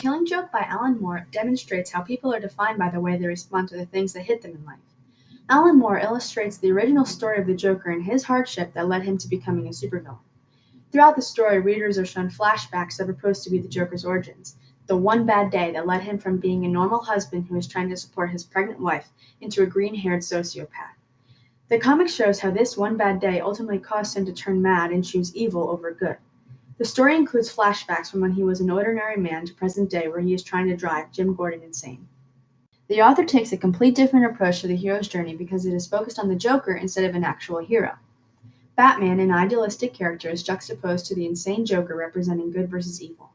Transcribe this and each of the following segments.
Killing Joke by Alan Moore demonstrates how people are defined by the way they respond to the things that hit them in life. Alan Moore illustrates the original story of the Joker and his hardship that led him to becoming a supervillain. Throughout the story, readers are shown flashbacks that propose to be the Joker's origins, the one bad day that led him from being a normal husband who was trying to support his pregnant wife into a green-haired sociopath. The comic shows how this one bad day ultimately caused him to turn mad and choose evil over good. The story includes flashbacks from when he was an ordinary man to present day where he is trying to drive Jim Gordon insane. The author takes a complete different approach to the hero's journey because it is focused on the Joker instead of an actual hero. Batman, an idealistic character, is juxtaposed to the insane Joker representing good versus evil.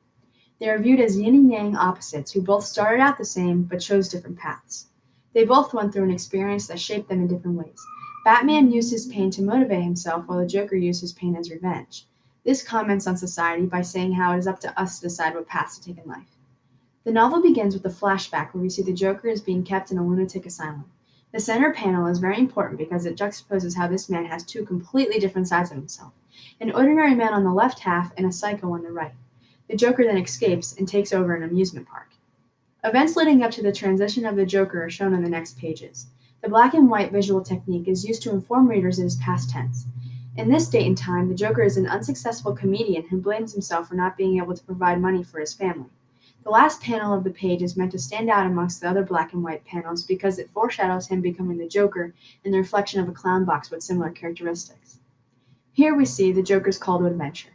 They are viewed as yin and yang opposites who both started out the same but chose different paths. They both went through an experience that shaped them in different ways. Batman used his pain to motivate himself while the Joker used his pain as revenge. This comments on society by saying how it is up to us to decide what paths to take in life. The novel begins with a flashback where we see the Joker is being kept in a lunatic asylum. The center panel is very important because it juxtaposes how this man has two completely different sides of himself, an ordinary man on the left half and a psycho on the right. The Joker then escapes and takes over an amusement park. Events leading up to the transition of the Joker are shown on the next pages. The black and white visual technique is used to inform readers it is past tense. In this date and time, the Joker is an unsuccessful comedian who blames himself for not being able to provide money for his family. The last panel of the page is meant to stand out amongst the other black and white panels because it foreshadows him becoming the Joker and the reflection of a clown box with similar characteristics. Here we see the Joker's call to adventure.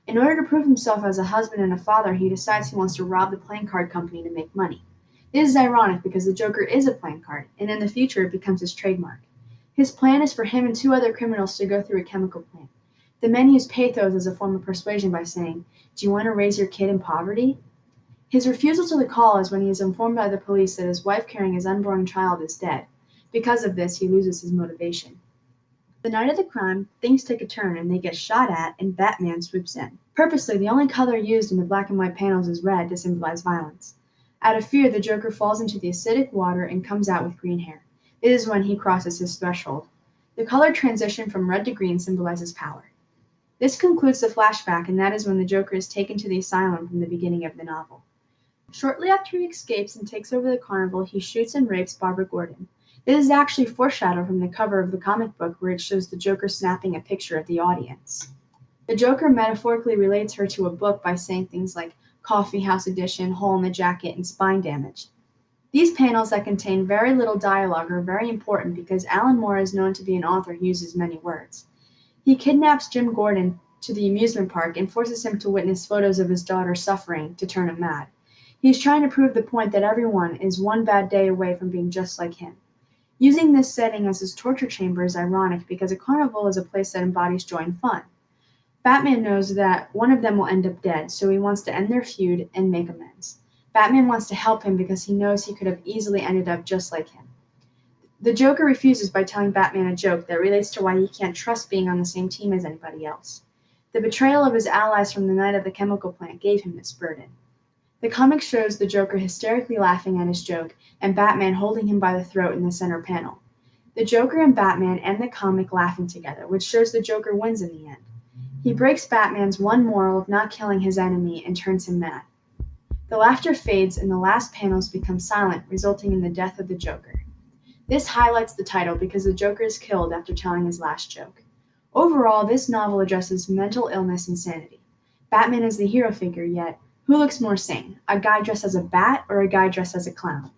In order to prove himself as a husband and a father, he decides he wants to rob the playing card company to make money. This is ironic because the Joker is a playing card, and in the future it becomes his trademark. His plan is for him and two other criminals to go through a chemical plant. The men use pathos as a form of persuasion by saying, "Do you want to raise your kid in poverty?" His refusal to the call is when he is informed by the police that his wife carrying his unborn child is dead. Because of this, he loses his motivation. The night of the crime, things take a turn and they get shot at, and Batman swoops in. Purposely, the only color used in the black and white panels is red to symbolize violence. Out of fear, the Joker falls into the acidic water and comes out with green hair. This is when he crosses his threshold. The color transition from red to green symbolizes power. This concludes the flashback, and that is when the Joker is taken to the asylum from the beginning of the novel. Shortly after he escapes and takes over the carnival, he shoots and rapes Barbara Gordon. This is actually foreshadowed from the cover of the comic book where it shows the Joker snapping a picture of the audience. The Joker metaphorically relates her to a book by saying things like coffee house edition, hole in the jacket, and spine damage. These panels that contain very little dialogue are very important because Alan Moore is known to be an author who uses many words. He kidnaps Jim Gordon to the amusement park and forces him to witness photos of his daughter suffering to turn him mad. He is trying to prove the point that everyone is one bad day away from being just like him. Using this setting as his torture chamber is ironic because a carnival is a place that embodies joy and fun. Batman knows that one of them will end up dead, so he wants to end their feud and make amends. Batman wants to help him because he knows he could have easily ended up just like him. The Joker refuses by telling Batman a joke that relates to why he can't trust being on the same team as anybody else. The betrayal of his allies from the night of the chemical plant gave him this burden. The comic shows the Joker hysterically laughing at his joke and Batman holding him by the throat in the center panel. The Joker and Batman end the comic laughing together, which shows the Joker wins in the end. He breaks Batman's one moral of not killing his enemy and turns him mad. The laughter fades and the last panels become silent, resulting in the death of the Joker. This highlights the title because the Joker is killed after telling his last joke. Overall, this novel addresses mental illness and sanity. Batman is the hero figure, yet who looks more sane, a guy dressed as a bat or a guy dressed as a clown?